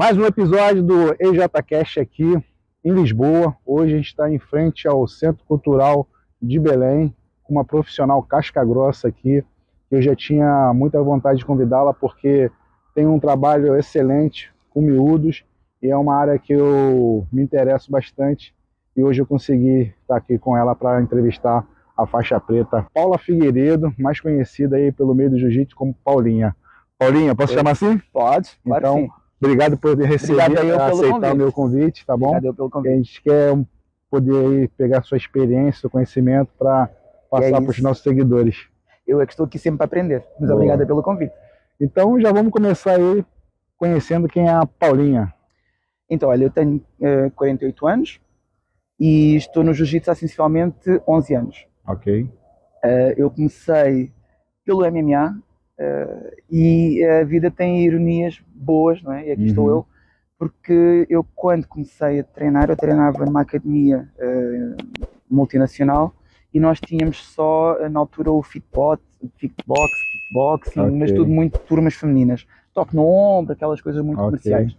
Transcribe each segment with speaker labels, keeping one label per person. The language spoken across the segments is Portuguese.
Speaker 1: Mais um episódio do EJCast aqui em Lisboa. Hoje a gente está em frente ao Centro Cultural de Belém, com uma profissional casca grossa aqui. Eu já tinha muita vontade de convidá-la porque tem um trabalho excelente com miúdos e é uma área que eu me interesso bastante. E hoje eu consegui estar aqui com ela para entrevistar a faixa preta Paula Figueiredo, mais conhecida aí pelo meio do jiu-jitsu como Paulinha. Paulinha, posso chamar assim?
Speaker 2: Pode, claro
Speaker 1: então,
Speaker 2: que sim.
Speaker 1: Obrigado por ter recebido, aceitar o meu convite, tá bom?
Speaker 2: Obrigado eu pelo convite.
Speaker 1: A gente quer poder aí pegar sua experiência, seu conhecimento para passar para os nossos seguidores.
Speaker 2: Eu é que estou aqui sempre para aprender, mas obrigado pelo convite.
Speaker 1: Então já vamos começar aí conhecendo quem é a Paulinha.
Speaker 2: Então, olha, eu tenho 48 anos e estou no jiu-jitsu há sensivelmente 11 anos.
Speaker 1: Ok.
Speaker 2: Eu comecei pelo MMA e a vida tem ironias boas, não é? E aqui estou eu, porque eu quando comecei a treinar, eu treinava numa academia multinacional e nós tínhamos só, na altura, o kickboxing, mas tudo muito turmas femininas. Toque no ombro, aquelas coisas muito comerciais.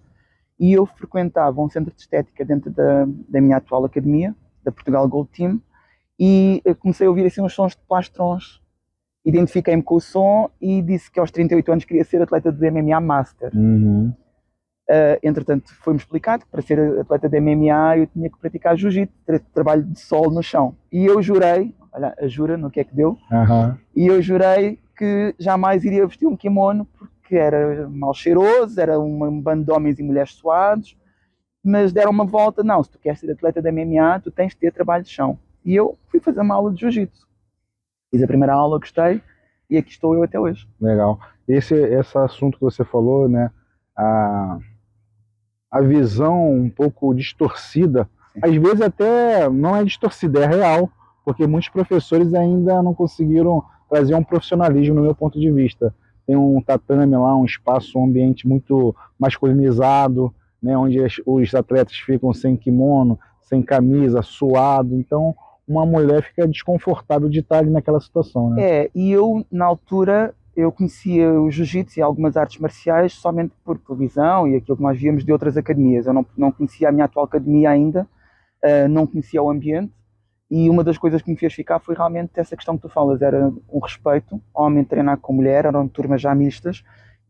Speaker 2: E eu frequentava um centro de estética dentro da minha atual academia, da Portugal Gold Team, e eu comecei a ouvir assim uns sons de plastrons. Identifiquei-me com o som e disse que aos 38 anos queria ser atleta de MMA Master. Entretanto, foi-me explicado que para ser atleta de MMA eu tinha que praticar jiu-jitsu, trabalho de solo no chão. E eu jurei, olha, a jura no que é que deu, e eu jurei que jamais iria vestir um kimono porque era mal cheiroso, era um bando de homens e mulheres suados, mas deram uma volta, não, se tu queres ser atleta de MMA, tu tens de ter trabalho de chão. E eu fui fazer uma aula de jiu-jitsu. Fiz a primeira aula, gostei, e aqui estou eu até hoje.
Speaker 1: Legal. Esse assunto que você falou, né, a visão um pouco distorcida, às vezes até não é distorcida, é real, porque muitos professores ainda não conseguiram trazer um profissionalismo no meu ponto de vista. Tem um tatame lá, um espaço, um ambiente muito masculinizado, né, onde os atletas ficam sem kimono, sem camisa, suado, então uma mulher fica desconfortável de estar ali naquela situação, né?
Speaker 2: E eu, na altura, eu conhecia o jiu-jitsu e algumas artes marciais somente por televisão e aquilo que nós víamos de outras academias. Eu não conhecia a minha atual academia ainda, não conhecia o ambiente, e uma das coisas que me fez ficar foi realmente essa questão que tu falas, era um respeito, homem treinar com mulher, eram turmas já mistas,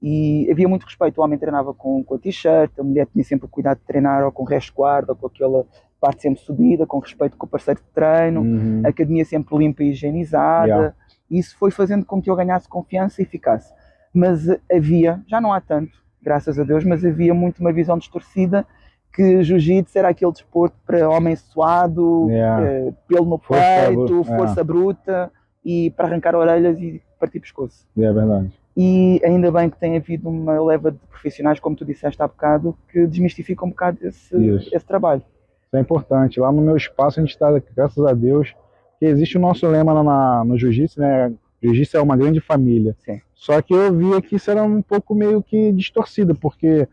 Speaker 2: e havia muito respeito, o homem treinava com a t-shirt, a mulher tinha sempre o cuidado de treinar ou com resguardo, ou com aquela parte sempre subida, com respeito com o parceiro de treino, a academia sempre limpa e higienizada, isso foi fazendo com que eu ganhasse confiança e ficasse. Mas havia, já não há tanto, graças a Deus, mas havia muito uma visão distorcida que jiu-jitsu era aquele desporto para homem suado, pelo no peito, força bruta e para arrancar orelhas e partir pescoço.
Speaker 1: É verdade.
Speaker 2: E ainda bem que tem havido uma leva de profissionais, como tu disseste há bocado, que desmistificam um bocado esse trabalho.
Speaker 1: Isso é importante. Lá no meu espaço a gente está, graças a Deus, que existe o nosso lema lá no jiu-jitsu, né? Jiu-jitsu é uma grande família.
Speaker 2: Sim.
Speaker 1: Só que eu via que isso era um pouco meio que distorcido, porque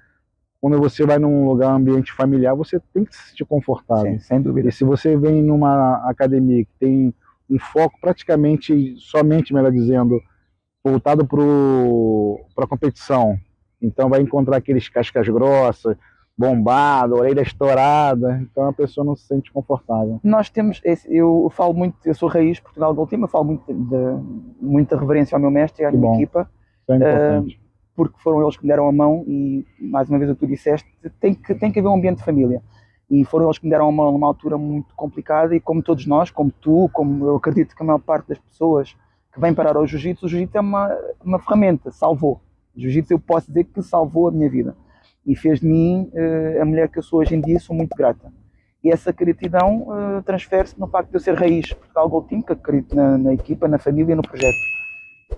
Speaker 1: quando você vai num lugar, ambiente familiar, você tem que se sentir confortável.
Speaker 2: Sim, sem dúvida.
Speaker 1: E se você vem numa academia que tem um foco praticamente, somente, melhor dizendo, voltado para a competição, então vai encontrar aqueles cascas grossas, bombado, orelha estourada, então a pessoa não se sente confortável.
Speaker 2: Nós temos, eu falo muito, eu sou raiz Portugal Gold Team, eu falo muito muita reverência ao meu mestre e à minha equipa.
Speaker 1: Isso é importante.
Speaker 2: Porque foram eles que me deram a mão e, mais uma vez, o que tu disseste, tem que haver um ambiente de família. E foram eles que me deram a mão numa altura muito complicada e como todos nós, como tu, como eu acredito que a maior parte das pessoas que vêm parar ao jiu-jitsu, o jiu-jitsu é uma ferramenta, salvou. O jiu-jitsu eu posso dizer que salvou a minha vida. E fez de mim a mulher que eu sou hoje em dia, sou muito grata. E essa gratidão transfere-se no facto de eu ser raiz Portugal Gold Team, que acredito na equipa, na família e no projeto.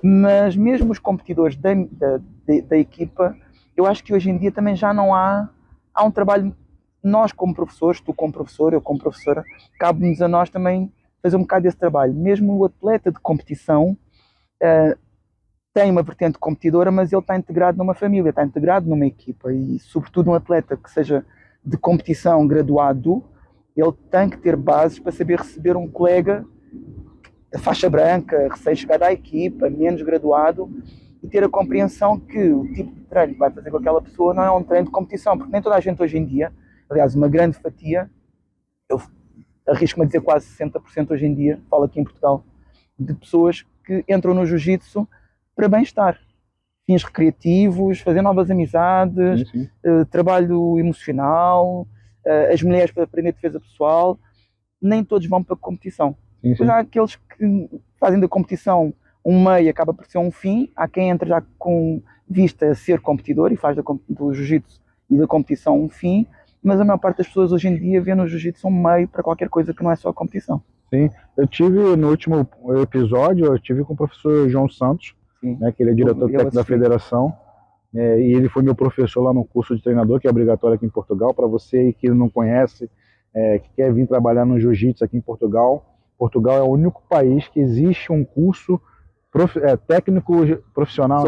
Speaker 2: Mas mesmo os competidores da equipa, eu acho que hoje em dia também já não há um trabalho, nós como professores, tu como professor, eu como professora, cabe-nos a nós também fazer um bocado desse trabalho. Mesmo o atleta de competição tem uma vertente competidora, mas ele está integrado numa família, está integrado numa equipa e sobretudo um atleta que seja de competição graduado, ele tem que ter bases para saber receber um colega faixa branca, recém-chegado à equipa, menos graduado, e ter a compreensão que o tipo de treino que vai fazer com aquela pessoa não é um treino de competição, porque nem toda a gente hoje em dia, aliás, uma grande fatia, eu arrisco-me a dizer quase 60% hoje em dia, falo aqui em Portugal, de pessoas que entram no jiu-jitsu para bem-estar, fins recreativos, fazer novas amizades, trabalho emocional, as mulheres para aprender defesa pessoal, nem todos vão para a competição. Depois há aqueles que fazem da competição um meio, acaba por ser um fim. Há quem entra já com vista a ser competidor e faz do jiu-jitsu e da competição um fim, mas a maior parte das pessoas hoje em dia vê no jiu-jitsu um meio para qualquer coisa que não é só a competição.
Speaker 1: Sim, eu tive no último episódio, eu tive com o professor João Santos, né, que ele é diretor técnico da federação, e ele foi meu professor lá no curso de treinador, que é obrigatório aqui em Portugal. Para você que não conhece, que quer vir trabalhar no jiu-jitsu aqui em Portugal, Portugal é o único país que existe um curso técnico profissional.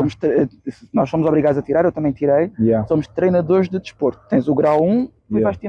Speaker 2: Nós somos obrigados a tirar, eu também tirei. Somos treinadores de desporto. Tens o grau 1, depois vais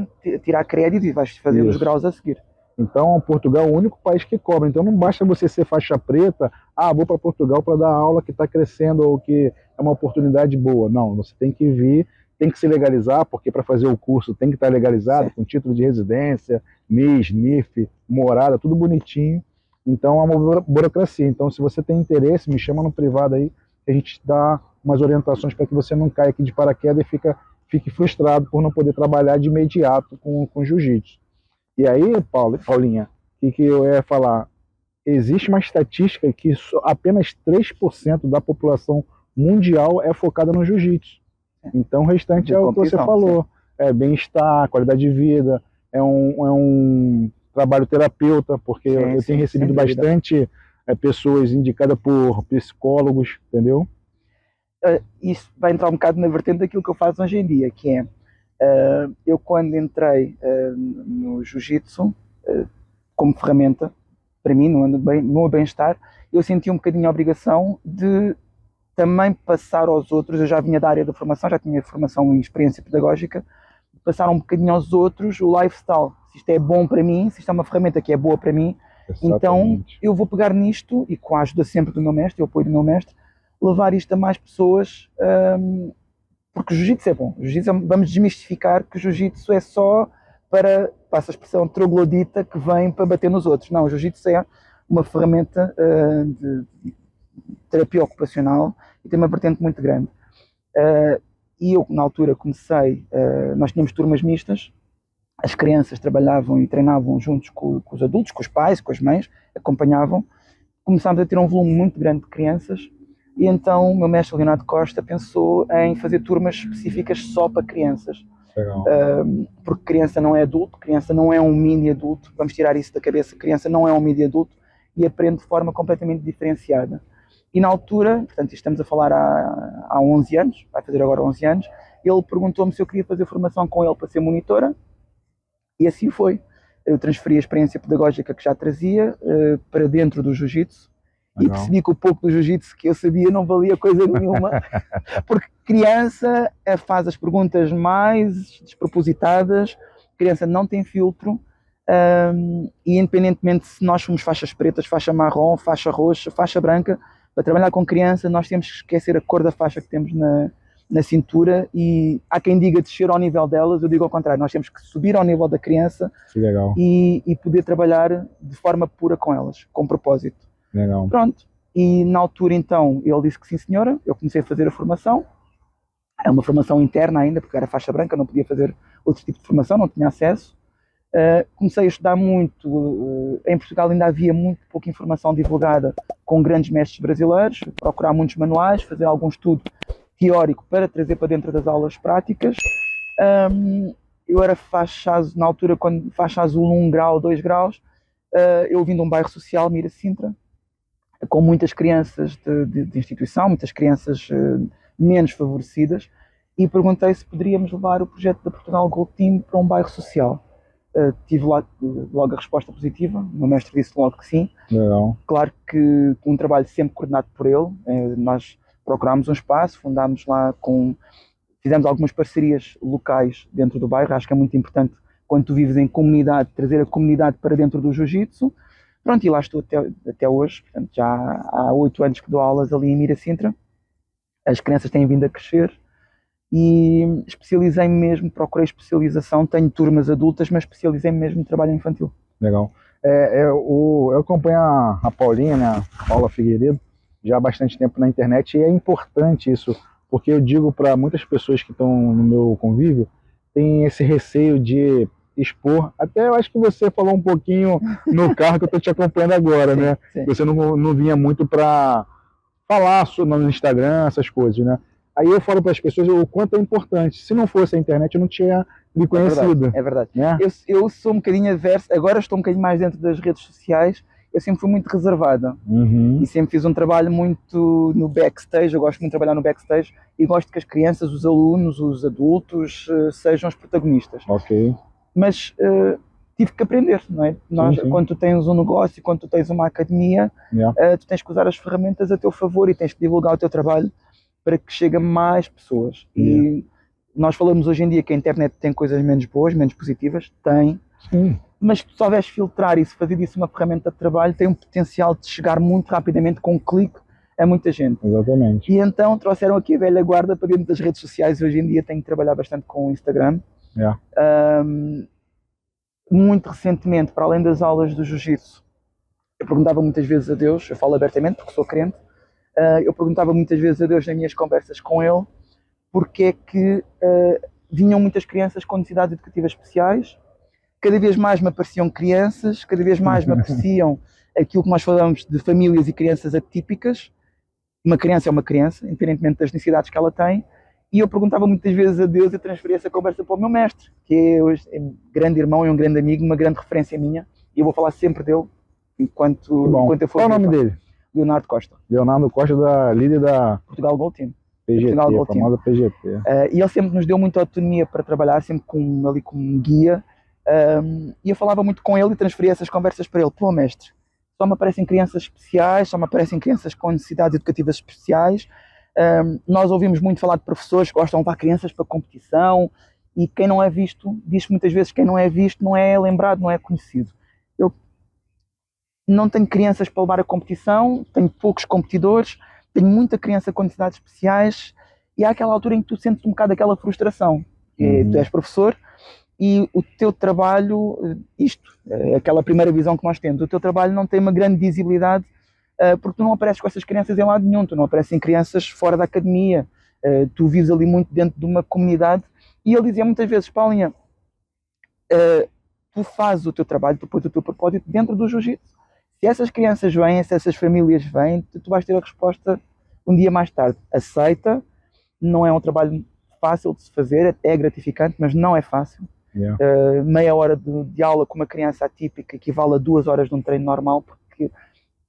Speaker 2: tirar crédito e vais fazer os graus a seguir.
Speaker 1: Então, Portugal é o único país que cobra. Então, não basta você ser faixa preta, vou para Portugal para dar aula que está crescendo ou que é uma oportunidade boa. Não, você tem que vir, tem que se legalizar, porque para fazer o curso tem que estar legalizado, com título de residência, MIS, NIF, morada, tudo bonitinho. Então, é uma burocracia. Então, se você tem interesse, me chama no privado aí, que a gente dá umas orientações para que você não caia aqui de paraquedas e fique frustrado por não poder trabalhar de imediato com jiu-jitsu. E aí, Paulinha, o que eu ia falar? Existe uma estatística que apenas 3% da população mundial é focada no jiu-jitsu. Então o restante é o que você falou. É bem-estar, qualidade de vida, é um trabalho terapeuta, porque eu tenho recebido bastante pessoas indicadas por psicólogos, entendeu?
Speaker 2: Isso vai entrar um bocado na vertente daquilo que eu faço hoje em dia, que é eu quando entrei no jiu-jitsu como ferramenta para mim, no meu bem-estar, eu senti um bocadinho a obrigação de também passar aos outros. Eu já vinha da área da formação, já tinha formação em experiência pedagógica, passar um bocadinho aos outros o lifestyle, se isto é bom para mim, se isto é uma ferramenta que é boa para mim. Exatamente. Então eu vou pegar nisto e com a ajuda sempre do meu mestre, o apoio do meu mestre, levar isto a mais pessoas, porque o jiu-jitsu é bom. Vamos desmistificar que o jiu-jitsu é só para, passa a expressão troglodita, que vem para bater nos outros. Não, o jiu-jitsu é uma ferramenta de terapia ocupacional e tem uma vertente muito grande. E eu, na altura, comecei, nós tínhamos turmas mistas, as crianças trabalhavam e treinavam juntos com os adultos, com os pais, com as mães, acompanhavam. Começámos a ter um volume muito grande de crianças. E então o meu mestre Leonardo Costa pensou em fazer turmas específicas só para crianças. Porque criança não é adulto, criança não é um mini adulto, vamos tirar isso da cabeça, criança não é um mini adulto e aprende de forma completamente diferenciada. E na altura, portanto estamos a falar há 11 anos, vai fazer agora 11 anos, ele perguntou-me se eu queria fazer formação com ele para ser monitora e assim foi. Eu transferi a experiência pedagógica que já trazia para dentro do jiu-jitsu. E percebi que o pouco do jiu-jitsu que eu sabia não valia coisa nenhuma, porque criança faz as perguntas mais despropositadas, criança não tem filtro, e independentemente se nós somos faixas pretas, faixa marrom, faixa roxa, faixa branca, para trabalhar com criança nós temos que esquecer a cor da faixa que temos na cintura, e há quem diga descer ao nível delas, eu digo ao contrário, nós temos que subir ao nível da criança e poder trabalhar de forma pura com elas, com propósito.
Speaker 1: Legal.
Speaker 2: Pronto, e na altura então ele disse que sim senhora, eu comecei a fazer a formação, é uma formação interna ainda, porque era faixa branca, não podia fazer outro tipo de formação, não tinha acesso. Comecei a estudar muito, em Portugal ainda havia muito pouca informação divulgada com grandes mestres brasileiros, procurar muitos manuais, fazer algum estudo teórico para trazer para dentro das aulas práticas. Eu era faixa azul, na altura, quando faixa azul 1 grau, 2 graus, eu vim de um bairro social, Miracintra, com muitas crianças de instituição, muitas crianças menos favorecidas, e perguntei se poderíamos levar o projeto da Portugal Gold Team para um bairro social. Tive logo a resposta positiva, o meu mestre disse logo que sim.
Speaker 1: Legal.
Speaker 2: Claro que um trabalho sempre coordenado por ele, nós procurámos um espaço, fundámos lá fizemos algumas parcerias locais dentro do bairro. Acho que é muito importante, quando tu vives em comunidade, trazer a comunidade para dentro do jiu-jitsu. Pronto, e lá estou até hoje, portanto já há 8 anos que dou aulas ali em Miracintra, As crianças têm vindo a crescer e especializei-me mesmo, procurei especialização, tenho turmas adultas, mas especializei-me mesmo em trabalho infantil.
Speaker 1: Legal. Eu acompanho a Paulinha, né, a Paula Figueiredo, já há bastante tempo na internet, e é importante isso, porque eu digo para muitas pessoas que estão no meu convívio, tem esse receio de expor, até eu acho que você falou um pouquinho no carro que eu estou te acompanhando agora,
Speaker 2: Sim,
Speaker 1: né?
Speaker 2: sim.
Speaker 1: Você não vinha muito para falar no Instagram, essas coisas, né? Aí eu falo para as pessoas o quanto é importante. Se não fosse a internet, eu não tinha me conhecido.
Speaker 2: É verdade.
Speaker 1: Né?
Speaker 2: Eu sou um bocadinho averso, agora estou um bocadinho mais dentro das redes sociais, eu sempre fui muito reservada. E sempre fiz um trabalho muito no backstage, eu gosto muito de trabalhar no backstage e gosto que as crianças, os alunos, os adultos sejam os protagonistas.
Speaker 1: Ok.
Speaker 2: Mas tive que aprender, não é?
Speaker 1: Sim.
Speaker 2: Quando tu tens um negócio, quando tu tens uma academia, tu tens que usar as ferramentas a teu favor e tens que divulgar o teu trabalho para que chegue a mais pessoas. E nós falamos hoje em dia que a internet tem coisas menos boas, menos positivas, tem.
Speaker 1: Sim.
Speaker 2: Mas se tu souberes filtrar e se fazer disso uma ferramenta de trabalho, tem um potencial de chegar muito rapidamente com um clique a muita gente.
Speaker 1: Exatamente.
Speaker 2: E então trouxeram aqui a velha guarda para dentro das redes sociais. Hoje em dia tenho que trabalhar bastante com o Instagram. Muito recentemente, para além das aulas do jiu-jitsu, eu perguntava muitas vezes a Deus, eu falo abertamente porque sou crente, eu perguntava muitas vezes a Deus nas minhas conversas com ele porque é que vinham muitas crianças com necessidades educativas especiais. Cada vez mais me apareciam crianças, cada vez mais me apareciam aquilo que nós falamos de famílias e crianças atípicas. Uma criança é uma criança, independentemente das necessidades que ela tem. E eu perguntava muitas vezes a Deus e transferia essa conversa para o meu mestre, que é hoje um grande irmão e um grande amigo, uma grande referência minha. E eu vou falar sempre dele enquanto eu for.
Speaker 1: Qual é o nome dele?
Speaker 2: Leonardo Costa.
Speaker 1: Leonardo Costa, da líder da
Speaker 2: Portugal Gold Team.
Speaker 1: PGT, a famosa PGT.
Speaker 2: E ele sempre nos deu muita autonomia para trabalhar, sempre ali como um guia. E eu falava muito com ele e transferia essas conversas para ele. Pô, mestre, só me aparecem crianças especiais, só me aparecem crianças com necessidades educativas especiais. Nós ouvimos muito falar de professores que gostam de levar crianças para competição e quem não é visto, diz muitas vezes que quem não é visto não é lembrado, não é conhecido. Eu não tenho crianças para levar a competição, tenho poucos competidores, tenho muita criança com necessidades especiais e há aquela altura em que tu sentes um bocado aquela frustração. Tu és professor e o teu trabalho, é aquela primeira visão que nós temos, o teu trabalho não tem uma grande visibilidade porque tu não apareces com essas crianças em lado nenhum, tu não apareces em crianças fora da academia, tu vives ali muito dentro de uma comunidade. E ele dizia muitas vezes, Paulinha, tu fazes o teu trabalho, tu pões o teu propósito dentro do jiu-jitsu. Se essas crianças vêm, se essas famílias vêm, tu vais ter a resposta um dia mais tarde. Aceita, não é um trabalho fácil de se fazer, é gratificante, mas não é fácil. Meia hora de aula com uma criança atípica equivale a 2 horas de um treino normal, porque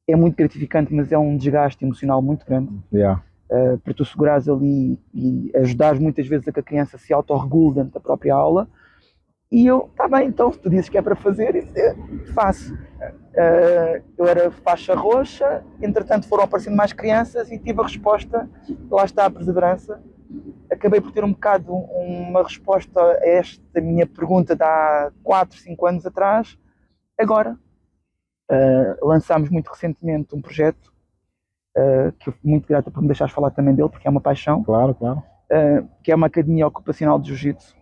Speaker 2: é muito gratificante, mas é um desgaste emocional muito grande. Para tu segurares ali e ajudares muitas vezes a que a criança se autorregule dentro da própria aula. E eu, tá bem, então, se tu dizes que é para fazer, faço. Eu era faixa roxa, entretanto foram aparecendo mais crianças e tive a resposta, lá está a perseverança. Acabei por ter um bocado uma resposta a esta minha pergunta de há 4, 5 anos atrás. Agora, lançámos muito recentemente um projeto, que eu fui muito grata por me deixares falar também dele, porque é uma paixão.
Speaker 1: Claro.
Speaker 2: Que é uma academia ocupacional de jiu-jitsu.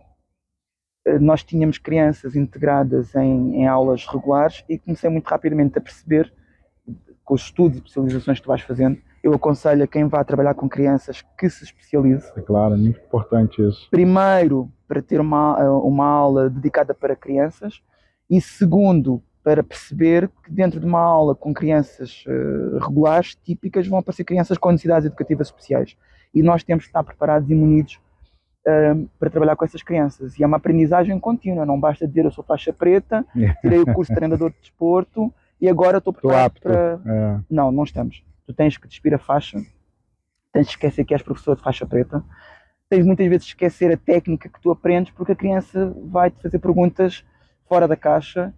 Speaker 2: Nós tínhamos crianças integradas em aulas regulares e comecei muito rapidamente a perceber, com os estudos e especializações que tu vais fazendo, eu aconselho a quem vá trabalhar com crianças que se especialize.
Speaker 1: É claro, é muito importante isso.
Speaker 2: Primeiro, para ter uma aula dedicada para crianças e segundo, para perceber que dentro de uma aula com crianças regulares, típicas, vão aparecer crianças com necessidades educativas especiais. E nós temos que estar preparados e munidos para trabalhar com essas crianças. E é uma aprendizagem contínua, não basta dizer eu sou faixa preta, tirei o curso de treinador de desporto e agora estou preparado para... Não estamos. Tu tens que despir a faixa, tens de esquecer que és professor de faixa preta, tens muitas vezes de esquecer a técnica que tu aprendes porque a criança vai-te fazer perguntas fora da caixa.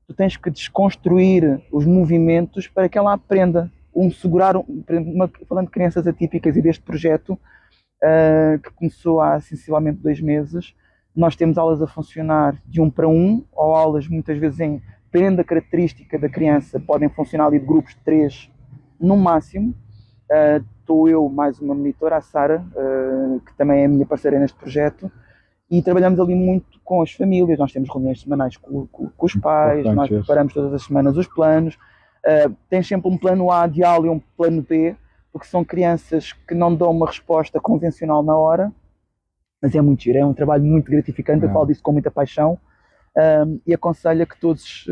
Speaker 2: Tu tens que desconstruir os movimentos para que ela aprenda. Falando de crianças atípicas e deste projeto, que começou há sensivelmente 2 meses, nós temos aulas a funcionar de 1 para 1, ou aulas muitas vezes dependendo da característica da criança, podem funcionar ali de grupos de 3 no máximo. estou eu mais uma monitora, a Sara, que também é a minha parceira neste projeto, e trabalhamos ali muito com as famílias. Nós temos reuniões semanais com os pais, nós preparamos todas as semanas os planos. Tens sempre um plano A de aula e um plano B, porque são crianças que não dão uma resposta convencional na hora, mas é muito giro, é um trabalho muito gratificante. Eu falo disso com muita paixão, e aconselho a que todos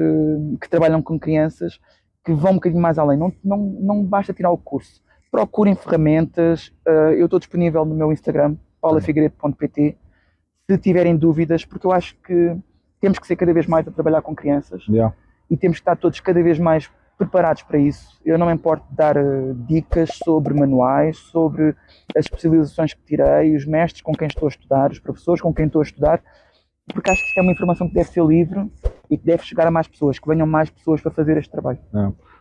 Speaker 2: que trabalham com crianças que vão um bocadinho mais além. Não basta tirar o curso, procurem ferramentas. Eu estou disponível no meu Instagram, paulafigueiredo.pt, se tiverem dúvidas, porque eu acho que temos que ser cada vez mais a trabalhar com crianças, e temos que estar todos cada vez mais preparados para isso. Eu não me importo de dar dicas sobre manuais, sobre as especializações que tirei, os mestres com quem estou a estudar, os professores com quem estou a estudar, porque acho que isto é uma informação que deve ser livre e que deve chegar a mais pessoas, que venham mais pessoas para fazer este trabalho.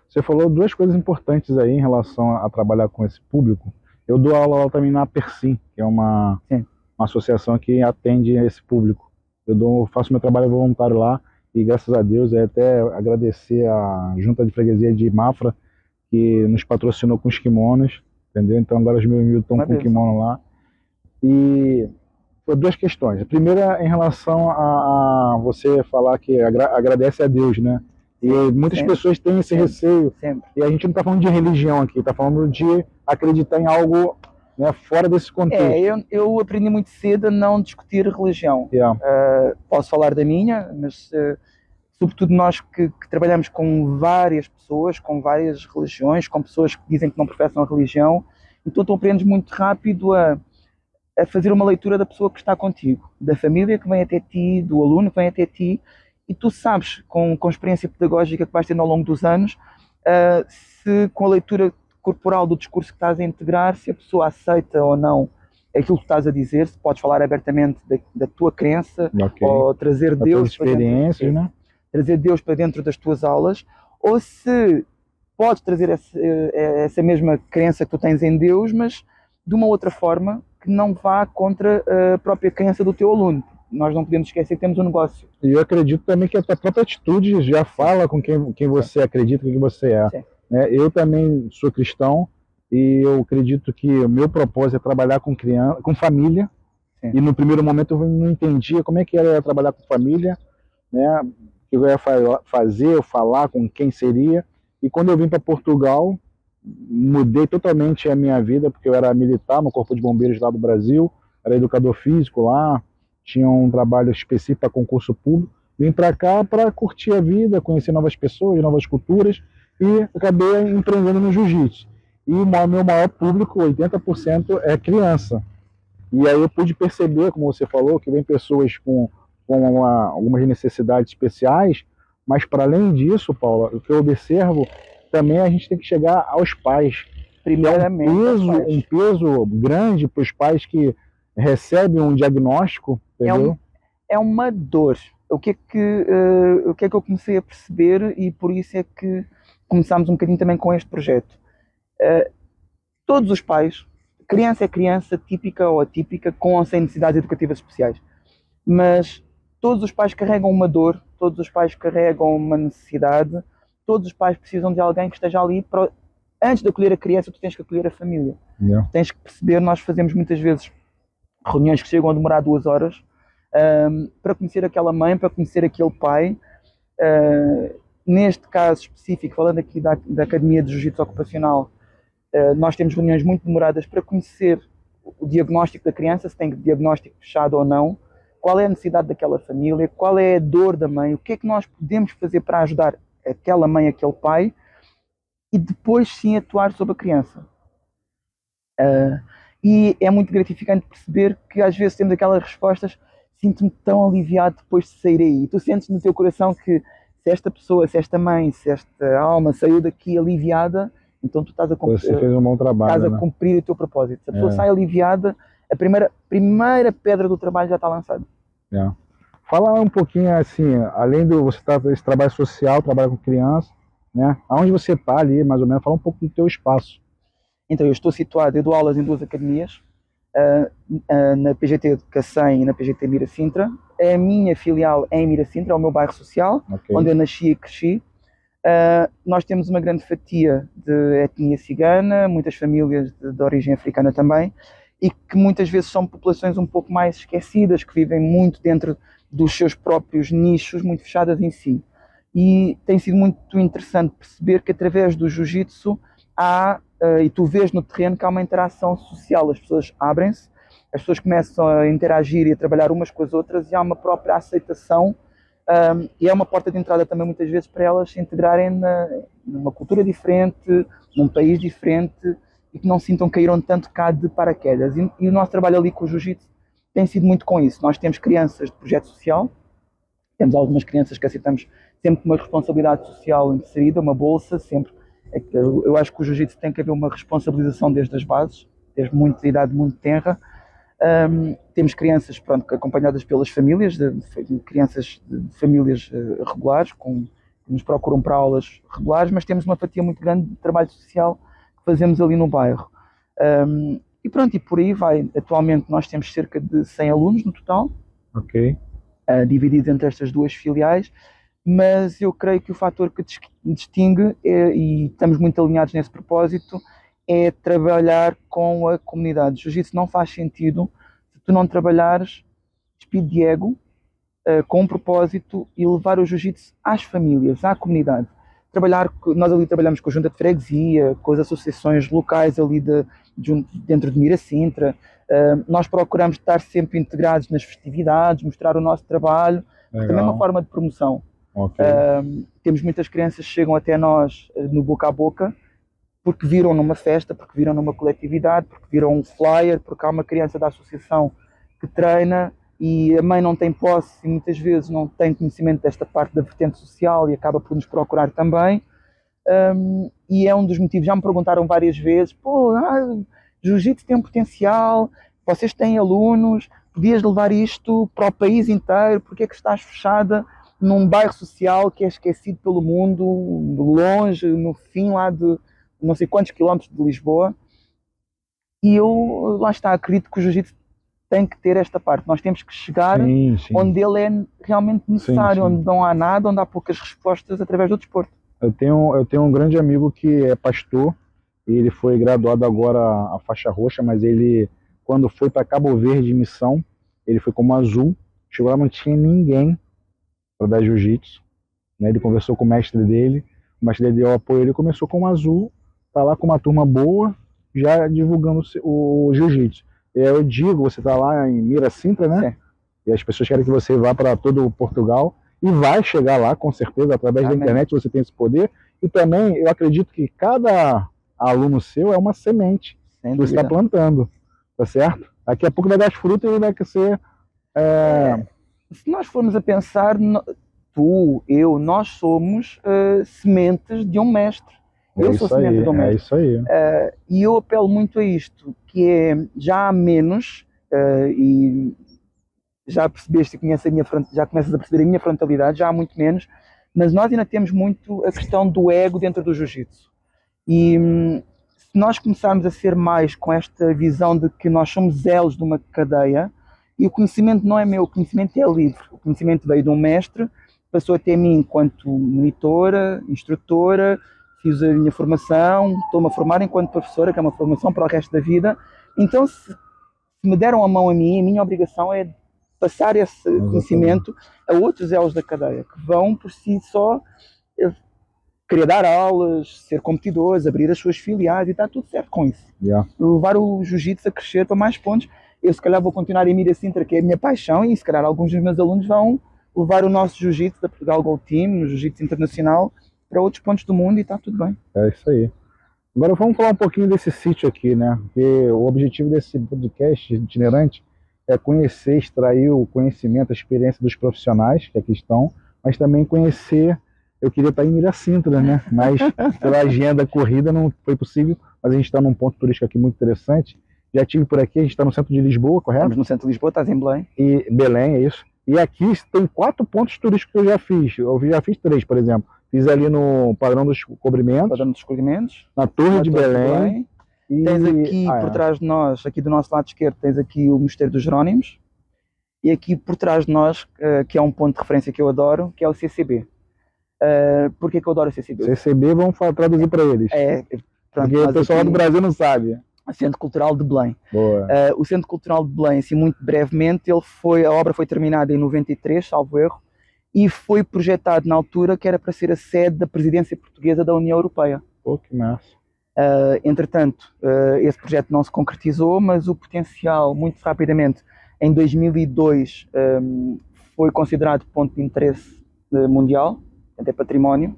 Speaker 1: Você falou duas coisas importantes aí em relação a trabalhar com esse público. Eu dou aula também na Persim, que é uma associação que atende esse público. Faço meu trabalho voluntário lá, e graças a Deus, até agradecer a Junta de Freguesia de Mafra, que nos patrocinou com os kimonos, entendeu? Então agora os meus estão com o kimono lá. E foi duas questões. A primeira em relação a você falar que agradece a Deus, né? E muitas pessoas têm esse receio. E a gente não está falando de religião aqui, está falando de acreditar em algo, né, fora desse contexto.
Speaker 2: Eu aprendi muito cedo a não discutir religião. Posso falar da minha, mas sobretudo nós que trabalhamos com várias pessoas, com várias religiões, com pessoas que dizem que não professam a religião, então tu aprendes muito rápido a fazer uma leitura da pessoa que está contigo, da família que vem até ti, do aluno que vem até ti, e tu sabes, com a experiência pedagógica que vais tendo ao longo dos anos, se com a leitura corporal do discurso que estás a integrar, se a pessoa aceita ou não aquilo que estás a dizer, se podes falar abertamente da tua crença, ou trazer Deus para dentro, né? Trazer Deus para dentro das tuas aulas, ou se podes trazer essa mesma crença que tu tens em Deus, mas de uma outra forma que não vá contra a própria crença do teu aluno. Nós não podemos esquecer que temos um negócio.
Speaker 1: E eu acredito também que a tua própria atitude já fala com quem você acredita, com quem você é. Eu também sou cristão e eu acredito que o meu propósito é trabalhar com criança, com família. E no primeiro momento eu não entendia como é que era trabalhar com família, né? Que eu ia fazer, falar com quem seria. E quando eu vim para Portugal, mudei totalmente a minha vida, porque eu era militar no Corpo de Bombeiros lá do Brasil, era educador físico lá, tinha um trabalho específico para concurso público. Vim para cá para curtir a vida, conhecer novas pessoas, novas culturas, e acabei empreendendo no jiu-jitsu. E o meu maior público, 80%, é criança. E aí eu pude perceber, como você falou, que vem pessoas com algumas necessidades especiais, mas para além disso, Paula, o que eu observo, também a gente tem que chegar aos pais.
Speaker 2: Primeiramente,
Speaker 1: um peso grande para os pais que recebem um diagnóstico, entendeu?
Speaker 2: É uma dor. O que é que eu comecei a perceber, e por isso é que começámos um bocadinho também com este projeto. Todos os pais, criança é criança, típica ou atípica, com ou sem necessidades educativas especiais, mas todos os pais carregam uma dor, todos os pais carregam uma necessidade, todos os pais precisam de alguém que esteja ali para... Antes de acolher a criança, tu tens que acolher a família. Tens que perceber, nós fazemos muitas vezes reuniões que chegam a demorar 2 horas, para conhecer aquela mãe, para conhecer aquele pai. Neste caso específico, falando aqui da Academia de Jiu-Jitsu Ocupacional, nós temos reuniões muito demoradas para conhecer o diagnóstico da criança, se tem diagnóstico fechado ou não, qual é a necessidade daquela família, qual é a dor da mãe, o que é que nós podemos fazer para ajudar aquela mãe, aquele pai, e depois sim atuar sobre a criança. E é muito gratificante perceber que às vezes temos aquelas respostas: sinto-me tão aliviado depois de sair aí. E tu sentes no teu coração que se esta pessoa, se esta mãe, se esta alma saiu daqui aliviada, então tu estás a cumprir,
Speaker 1: você fez um bom trabalho,
Speaker 2: estás a cumprir o teu propósito. Se a pessoa sai aliviada, a primeira pedra do trabalho já está lançada.
Speaker 1: Fala um pouquinho assim, além do você estar esse trabalho social, trabalho com criança, né? Aonde você está ali, mais ou menos, fala um pouco do teu espaço.
Speaker 2: Então, eu estou situado, eu dou aulas em 2 academias, na PGT de Cacém e na PGT Miracintra. A minha filial é em Miracintra, é o meu bairro social, onde eu nasci e cresci. Nós temos uma grande fatia de etnia cigana, muitas famílias de origem africana também, e que muitas vezes são populações um pouco mais esquecidas, que vivem muito dentro dos seus próprios nichos, muito fechadas em si. E tem sido muito interessante perceber que através do jiu-jitsu e tu vês no terreno que há uma interação social, as pessoas abrem-se, as pessoas começam a interagir e a trabalhar umas com as outras e há uma própria aceitação. E é uma porta de entrada também muitas vezes para elas se integrarem numa cultura diferente, num país diferente e que não sintam que caíram tanto cá de paraquedas. E o nosso trabalho ali com o Jiu-Jitsu tem sido muito com isso. Nós temos crianças de projeto social, temos algumas crianças que aceitamos sempre com uma responsabilidade social inserida, uma bolsa, sempre. Eu acho que o Jiu-Jitsu tem que haver uma responsabilização desde as bases, desde muita idade muito tenra. Temos crianças, pronto, acompanhadas pelas famílias, crianças de famílias regulares, que nos procuram para aulas regulares, mas temos uma fatia muito grande de trabalho social que fazemos ali no bairro. E pronto, e por aí vai. Atualmente nós temos cerca de 100 alunos no total, divididos entre estas duas filiais, mas eu creio que o fator que distingue, e estamos muito alinhados nesse propósito, é trabalhar com a comunidade. Jiu-Jitsu não faz sentido se tu não trabalhares despido de ego, com um propósito e levar o Jiu-Jitsu às famílias, à comunidade. Nós ali trabalhamos com a junta de freguesia, com as associações locais ali dentro de Miracintra. Nós procuramos estar sempre integrados nas festividades, mostrar o nosso trabalho, também é uma forma de promoção. Temos muitas crianças que chegam até nós no boca a boca, porque viram numa festa, porque viram numa coletividade, porque viram um flyer, porque há uma criança da associação que treina e a mãe não tem posse e muitas vezes não tem conhecimento desta parte da vertente social e acaba por nos procurar também. E é um dos motivos, já me perguntaram várias vezes, Jiu-Jitsu tem um potencial, vocês têm alunos, podias levar isto para o país inteiro, porque é que estás fechada num bairro social que é esquecido pelo mundo, longe, no fim lá de não sei quantos quilómetros de Lisboa? E eu, lá está, acredito que o Jiu-Jitsu tem que ter esta parte. Nós temos que chegar onde ele é realmente necessário, onde não há nada, onde há poucas respostas através do desporto.
Speaker 1: Eu tenho um grande amigo que é pastor, e ele foi graduado agora a faixa roxa, mas ele, quando foi para Cabo Verde em missão, ele foi como azul, chegou lá, não tinha ninguém para dar jiu-jitsu, né? Ele conversou com o mestre dele deu apoio, ele começou como azul, tá lá com uma turma boa, já divulgando o jiu-jitsu. Eu digo, você tá lá em Miracintra, né?
Speaker 2: Sim.
Speaker 1: E as pessoas querem que você vá para todo o Portugal, e vai chegar lá, com certeza, através da internet você tem esse poder. E também, eu acredito que cada aluno seu é uma semente que você está plantando, tá certo? Daqui a pouco vai dar as frutas e vai ser...
Speaker 2: Se nós formos a pensar, nós somos sementes de um mestre. Eu sou semente de um mestre.
Speaker 1: É isso aí.
Speaker 2: E eu apelo muito a isto, que é, já há menos, e já percebeste, já começas a perceber a minha frontalidade, já há muito menos, mas nós ainda temos muito a questão do ego dentro do jiu-jitsu. E se nós começarmos a ser mais com esta visão de que nós somos elos de uma cadeia, e o conhecimento não é meu, o conhecimento é livre. O conhecimento veio de um mestre, passou até mim enquanto monitora, instrutora, fiz a minha formação, estou-me a formar enquanto professora, que é uma formação para o resto da vida. Então, se me deram a mão a mim, a minha obrigação é passar esse conhecimento a outros elos da cadeia, que vão por si só querer dar aulas, ser competidores, abrir as suas filiais, e está tudo certo com isso. Levar o jiu-jitsu a crescer para mais pontos. Eu se calhar vou continuar em Miracintra, que é a minha paixão, e se calhar alguns dos meus alunos vão levar o nosso jiu-jitsu da Portugal Gold Team, no jiu-jitsu internacional, para outros pontos do mundo, e está tudo bem.
Speaker 1: É isso aí. Agora vamos falar um pouquinho desse sítio aqui, né? Porque o objetivo desse podcast itinerante é conhecer, extrair o conhecimento, a experiência dos profissionais que aqui estão, mas também conhecer. Eu queria estar em Miracintra, né? Mas pela agenda corrida não foi possível, mas a gente está num ponto turístico aqui muito interessante. Já estive por aqui, a gente está no centro de Lisboa, correto?
Speaker 2: Estamos no centro de Lisboa, estás em Belém.
Speaker 1: E Belém, é isso. E aqui tem 4 pontos turísticos que eu já fiz. Eu já fiz 3, por exemplo. Fiz ali no Padrão dos Descobrimentos. Na Torre de Belém.
Speaker 2: E... Tens aqui por trás de nós, aqui do nosso lado esquerdo, tens aqui o Mosteiro dos Jerónimos. E aqui por trás de nós, que é um ponto de referência que eu adoro, que é o CCB. Por que eu adoro a CCB?
Speaker 1: CCB, vamos traduzir para eles.
Speaker 2: Pronto,
Speaker 1: porque o pessoal lá do Brasil não sabe.
Speaker 2: Centro Cultural de Belém.
Speaker 1: Boa.
Speaker 2: O Centro Cultural de Belém, assim, muito brevemente, a obra foi terminada em 93, salvo erro, e foi projetado na altura que era para ser a sede da presidência portuguesa da União Europeia.
Speaker 1: Pô, que massa.
Speaker 2: Entretanto, esse projeto não se concretizou, mas o potencial, muito rapidamente, em 2002, foi considerado ponto de interesse mundial, até património,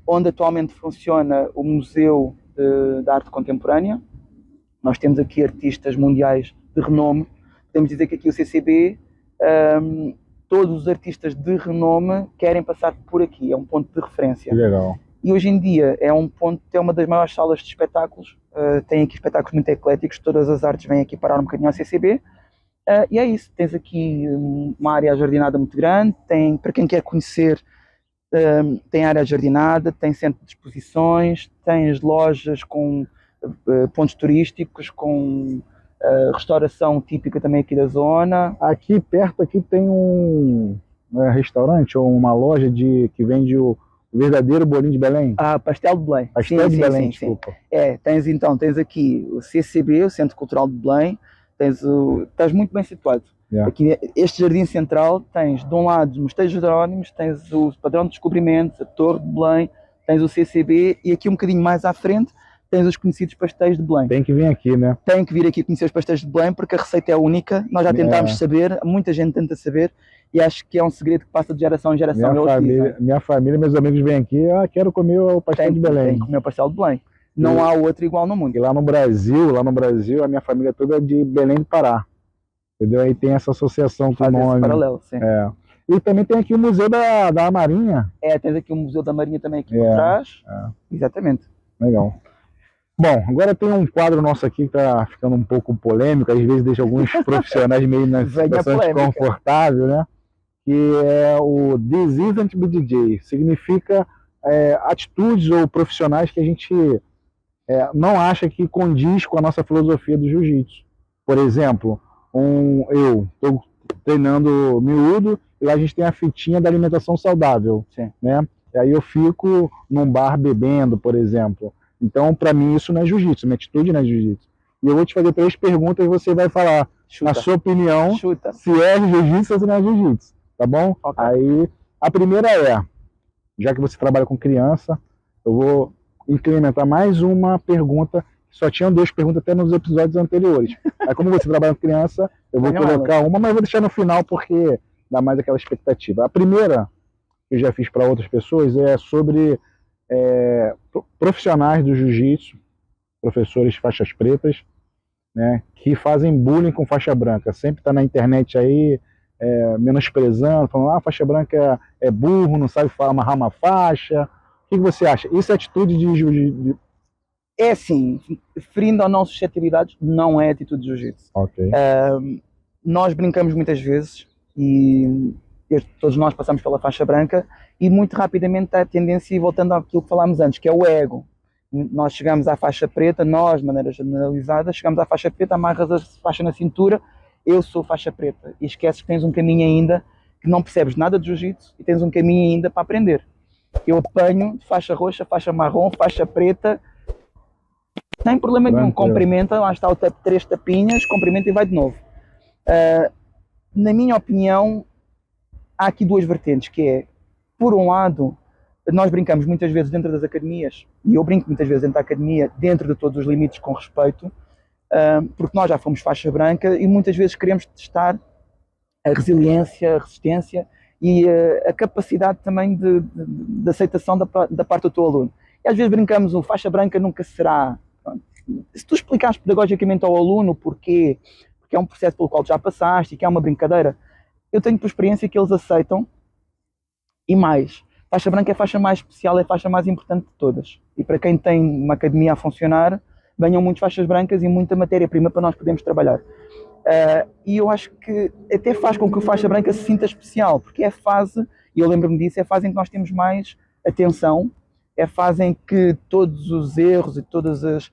Speaker 2: onde atualmente funciona o Museu da Arte Contemporânea. Nós temos aqui artistas mundiais de renome. Podemos dizer que aqui o CCB, todos os artistas de renome querem passar por aqui, é um ponto de referência.
Speaker 1: Que legal.
Speaker 2: E hoje em dia é uma das maiores salas de espetáculos, tem aqui espetáculos muito ecléticos, todas as artes vêm aqui parar um bocadinho ao CCB, e é isso, tens aqui uma área ajardinada muito grande, para quem quer conhecer, tem área ajardinada, tem centro de exposições, tens lojas com pontos turísticos, com restauração típica também aqui da zona.
Speaker 1: Aqui perto tem um restaurante ou uma loja que vende o verdadeiro bolinho de Belém?
Speaker 2: Pastel de Belém.
Speaker 1: Pastel de Belém, desculpa.
Speaker 2: Tens aqui o CCB, o Centro Cultural de Belém, estás muito bem situado.
Speaker 1: Yeah.
Speaker 2: Aqui, este jardim central, tens de um lado os Mosteiros Jerónimos, tens o Padrão de Descobrimentos, a Torre de Belém, tens o CCB e aqui um bocadinho mais à frente tens os conhecidos pastéis de Belém.
Speaker 1: Tem que vir aqui, né?
Speaker 2: Tem que vir aqui conhecer os pastéis de Belém porque a receita é única, nós já tentámos saber, muita gente tenta saber e acho que é um segredo que passa de geração em geração.
Speaker 1: Minha família, meus amigos vêm aqui, quero comer o pastel de Belém.
Speaker 2: Tem que comer o pastel de Belém. Não há outro igual no mundo.
Speaker 1: E lá no Brasil, a minha família toda é de Belém do Pará. Entendeu? Aí tem essa associação com o nome.
Speaker 2: Esse paralelo, sim.
Speaker 1: E também tem aqui o Museu da Marinha.
Speaker 2: Tens aqui o Museu da Marinha também aqui por trás. Exatamente.
Speaker 1: Legal. Bom, agora tem um quadro nosso aqui que está ficando um pouco polêmico, às vezes deixa alguns profissionais meio na situação desconfortável, né? Que é o This Isn't BJJ. Significa atitudes ou profissionais que a gente não acha que condiz com a nossa filosofia do jiu-jitsu. Por exemplo, eu estou treinando miúdo e lá a gente tem a fitinha da alimentação saudável, né? E aí eu fico num bar bebendo, por exemplo. Então, para mim, isso não é jiu-jitsu, minha atitude não é jiu-jitsu. E eu vou te fazer 3 perguntas e você vai falar, na sua opinião, se é jiu-jitsu ou se não é jiu-jitsu, tá bom?
Speaker 2: Okay.
Speaker 1: Aí, a primeira já que você trabalha com criança, eu vou incrementar mais uma pergunta, só tinham 2 perguntas até nos episódios anteriores. Aí, como você trabalha com criança, eu vou colocar uma, mas vou deixar no final porque dá mais aquela expectativa. A primeira, que eu já fiz para outras pessoas, é sobre profissionais do jiu-jitsu, professores faixas pretas, né, que fazem bullying com faixa branca. Sempre está na internet aí menosprezando, falando faixa branca é burro, não sabe amarrar uma faixa. O que você acha? Isso é atitude de jiu-jitsu?
Speaker 2: É assim, ferindo ou não suscetibilidades, não é atitude de jiu-jitsu.
Speaker 1: Okay.
Speaker 2: Nós brincamos muitas vezes e todos nós passamos pela faixa branca e muito rapidamente há a tendência, e voltando àquilo que falámos antes, que é o ego. Nós chegamos à faixa preta, nós, de maneira generalizada, chegamos à faixa preta, amarras a faixa na cintura, eu sou faixa preta. E esqueces que tens um caminho ainda, que não percebes nada de jiu-jitsu e tens um caminho ainda para aprender. Eu apanho faixa roxa, faixa marrom, faixa preta, sem problema nenhum, cumprimenta, lá está o 3 tapinhas, cumprimenta e vai de novo. Na minha opinião, há aqui 2 vertentes, que é, por um lado, nós brincamos muitas vezes dentro das academias, e eu brinco muitas vezes dentro da academia, dentro de todos os limites com respeito, porque nós já fomos faixa branca e muitas vezes queremos testar a resiliência, a resistência e a capacidade também de aceitação da parte do teu aluno. E às vezes brincamos, o faixa branca nunca será. Se tu explicares pedagogicamente ao aluno porque é um processo pelo qual já passaste e que é uma brincadeira, eu tenho por experiência que eles aceitam. E mais, faixa branca é a faixa mais especial, é a faixa mais importante de todas. E para quem tem uma academia a funcionar, venham muitas faixas brancas e muita matéria-prima para nós podermos trabalhar. E eu acho que até faz com que o faixa branca se sinta especial, porque é a fase, e eu lembro-me disso, é a fase em que nós temos mais atenção, é a fase em que todos os erros e todas as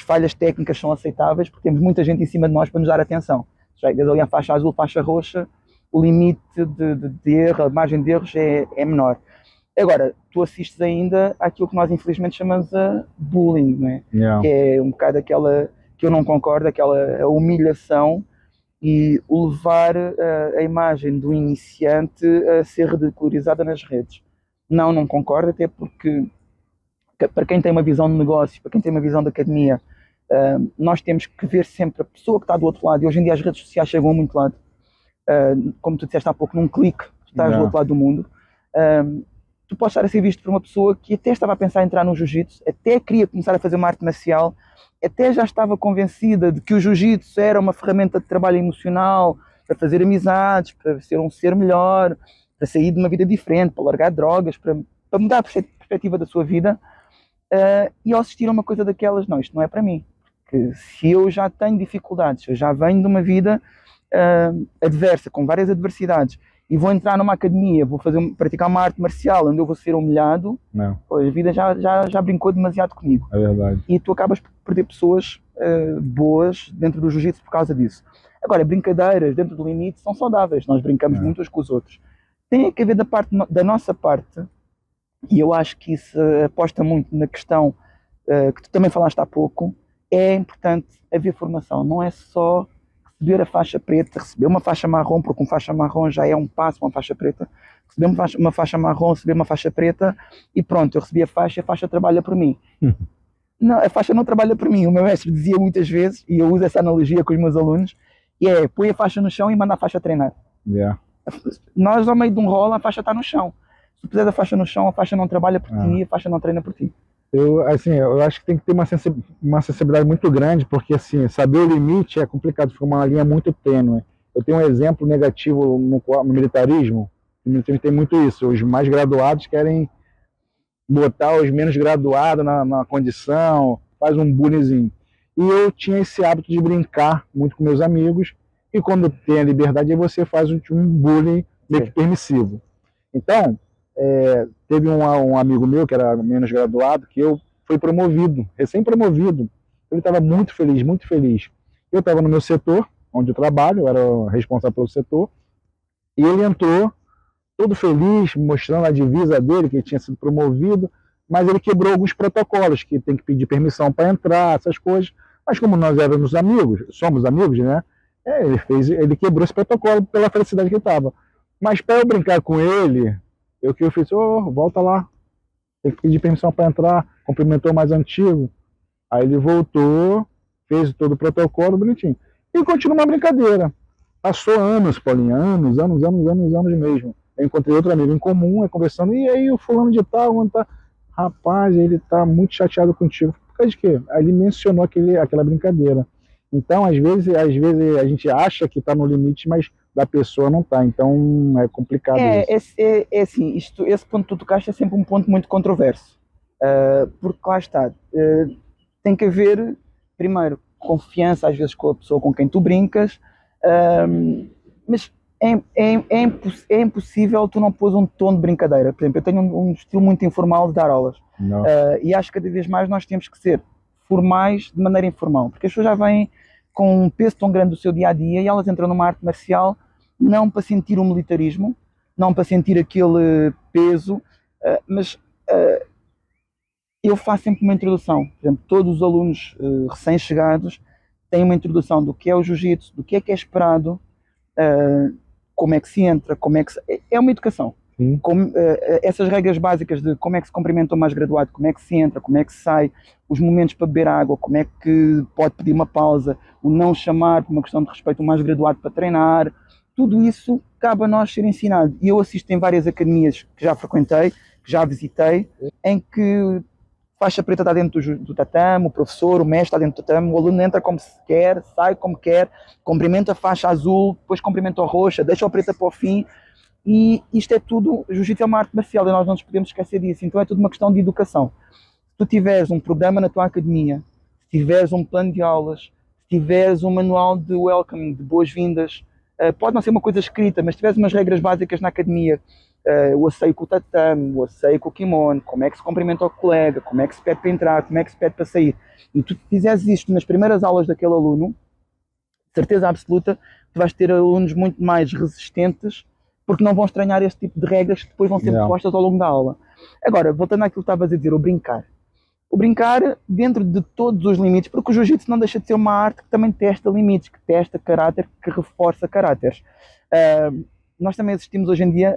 Speaker 2: falhas técnicas são aceitáveis, porque temos muita gente em cima de nós para nos dar atenção. Chegas ali à faixa azul, faixa roxa, o limite de erro, a margem de erros é menor. Agora, tu assistes ainda àquilo que nós infelizmente chamamos a bullying, não é?
Speaker 1: Yeah.
Speaker 2: Que é um bocado aquela que eu não concordo, aquela a humilhação e o levar a imagem do iniciante a ser ridicularizada nas redes. Não concordo, até porque para quem tem uma visão de negócio, para quem tem uma visão de academia, nós temos que ver sempre a pessoa que está do outro lado, e hoje em dia as redes sociais chegam a muito lado. Como tu disseste há pouco, num clique, tu estás do outro lado do mundo. Tu podes estar a ser visto por uma pessoa que até estava a pensar em entrar no jiu-jitsu, até queria começar a fazer uma arte marcial, até já estava convencida de que o jiu-jitsu era uma ferramenta de trabalho emocional, para fazer amizades, para ser um ser melhor, para sair de uma vida diferente, para largar drogas, para mudar a perspectiva da sua vida. E ao assistir a uma coisa daquelas, não, isto não é para mim. Porque se eu já tenho dificuldades, eu já venho de uma vida adversa, com várias adversidades, e vou entrar numa academia, praticar uma arte marcial onde eu vou ser humilhado, pô, a vida já brincou demasiado comigo.
Speaker 1: É verdade.
Speaker 2: E tu acabas por perder pessoas boas dentro do jiu-jitsu por causa disso. Agora, brincadeiras dentro do limite são saudáveis, nós brincamos muito uns com os outros. Tem que haver da nossa parte, e eu acho que isso aposta muito na questão que tu também falaste há pouco, é importante haver formação, não é só receber a faixa preta, receber uma faixa marrom, porque uma faixa marrom já é um passo para uma faixa preta, receber uma faixa marrom, receber uma faixa preta e pronto, eu recebi a faixa trabalha por mim. Não, a faixa não trabalha por mim, o meu mestre dizia muitas vezes, e eu uso essa analogia com os meus alunos, e põe a faixa no chão e manda a faixa treinar. Nós ao meio de um rolo, a faixa está no chão. Se tu puseres a faixa no chão, a faixa não trabalha por ti, a faixa não treina por ti.
Speaker 1: Eu acho que tem que ter uma sensibilidade muito grande, porque assim, saber o limite é complicado, fica uma linha muito tênue. Eu tenho um exemplo negativo no militarismo, o militarismo tem muito isso, os mais graduados querem botar os menos graduados na condição, faz um bullyingzinho. E eu tinha esse hábito de brincar muito com meus amigos, e quando tem a liberdade, aí você faz um bullying meio que permissivo. Então, teve um amigo meu que era menos graduado, que eu fui promovido, recém-promovido. Ele estava muito feliz, muito feliz. Eu estava no meu setor, onde eu trabalho, eu era o responsável pelo setor, e ele entrou todo feliz, mostrando a divisa dele, que ele tinha sido promovido, mas ele quebrou alguns protocolos, que tem que pedir permissão para entrar, essas coisas. Mas como nós éramos amigos, somos amigos, né? Ele quebrou esse protocolo pela felicidade que ele estava. Mas para eu brincar com ele, eu fiz, volta lá, tem que pedir permissão para entrar, cumprimentou o mais antigo. Aí ele voltou, fez todo o protocolo bonitinho. E continuou uma brincadeira. Passou anos, Paulinha, anos mesmo. Eu encontrei outro amigo em comum, conversando, e aí o fulano de tal, onde tá? Rapaz, ele tá muito chateado contigo. Por causa de quê? Aí ele mencionou aquela brincadeira. Então, às vezes a gente acha que está no limite, mas da pessoa não está. Então, é complicado isso.
Speaker 2: Assim, esse ponto que tu tocaste é sempre um ponto muito controverso. Porque lá está. Tem que haver, primeiro, confiança, às vezes, com a pessoa com quem tu brincas, mas é impossível tu não pôs um tom de brincadeira. Por exemplo, eu tenho um estilo muito informal de dar aulas. E acho que cada vez mais nós temos que ser formais de maneira informal, porque as pessoas já vêm com um peso tão grande do seu dia-a-dia e elas entram numa arte marcial não para sentir o militarismo, não para sentir aquele peso, mas eu faço sempre uma introdução. Por exemplo, todos os alunos recém-chegados têm uma introdução do que é o jiu-jitsu, do que é esperado, como é que se entra, é uma educação. Essas regras básicas de como é que se cumprimenta o mais graduado, como é que se entra, como é que se sai, os momentos para beber água, como é que pode pedir uma pausa, o não chamar por uma questão de respeito o mais graduado para treinar, tudo isso cabe a nós ser ensinado. E eu assisto em várias academias que já frequentei, que já visitei, em que faixa preta está dentro do tatame, o professor, o mestre está dentro do tatame, o aluno entra como se quer, sai como quer, cumprimenta a faixa azul, depois cumprimenta a roxa, deixa a preta para o fim. E isto é tudo, o jiu-jitsu é uma arte marcial e nós não nos podemos esquecer disso, então é tudo uma questão de educação. Se tu tiveres um programa na tua academia, se tiveres um plano de aulas, se tiveres um manual de welcoming, de boas-vindas, pode não ser uma coisa escrita, mas se tiveres umas regras básicas na academia, o asseio com o tatame, o asseio com o kimono, como é que se cumprimenta o colega, como é que se pede para entrar, como é que se pede para sair, e tu fizeres isto nas primeiras aulas daquele aluno, certeza absoluta, tu vais ter alunos muito mais resistentes, porque não vão estranhar este tipo de regras que depois vão ser postas ao longo da aula. Agora, voltando àquilo que estavas a dizer, o brincar. O brincar dentro de todos os limites, porque o jiu-jitsu não deixa de ser uma arte que também testa limites, que testa caráter, que reforça caráteres. Nós também assistimos hoje em dia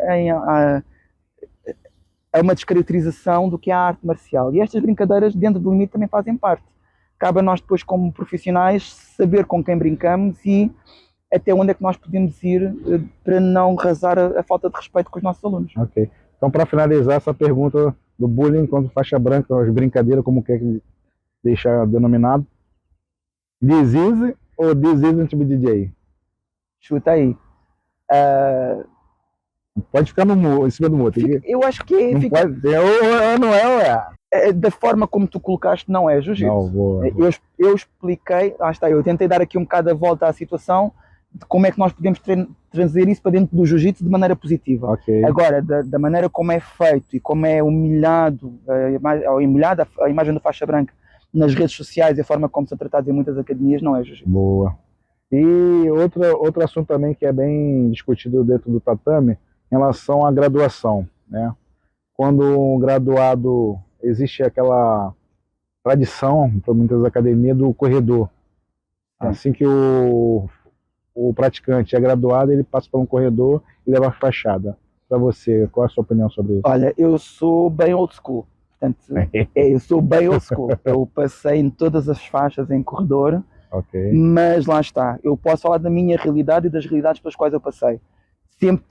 Speaker 2: a uma descaracterização do que é a arte marcial. E estas brincadeiras, dentro do limite, também fazem parte. Cabe a nós depois, como profissionais, saber com quem brincamos e até onde é que nós podemos ir para não rasar a falta de respeito com os nossos alunos.
Speaker 1: Ok. Então, para finalizar essa pergunta do bullying contra faixa branca, as brincadeiras, como quer que deixar denominado, this is ou this isn't DJ?
Speaker 2: Chuta aí.
Speaker 1: Pode ficar no, em cima do muro.
Speaker 2: Eu acho que
Speaker 1: não
Speaker 2: fica...
Speaker 1: pode, não é.
Speaker 2: Da forma como tu colocaste, não é jiu-jitsu. Eu expliquei, eu tentei dar aqui um bocado a volta à situação de como é que nós podemos trazer isso para dentro do jiu-jitsu de maneira positiva.
Speaker 1: Okay.
Speaker 2: Agora, da maneira como é feito e como é humilhado a imagem da faixa branca nas redes sociais e a forma como são tratados em muitas academias, não é jiu-jitsu.
Speaker 1: Boa. E outro assunto também que é bem discutido dentro do tatame, em relação à graduação, né? Quando um graduado, existe aquela tradição para muitas academias do corredor. Assim que o praticante é graduado, ele passa por um corredor e leva a fachada. Para você, qual é a sua opinião sobre isso?
Speaker 2: Olha, eu sou bem old school. Portanto, eu sou bem old school. Eu passei em todas as faixas em corredor, mas lá está. Eu posso falar da minha realidade e das realidades pelas quais eu passei. Sempre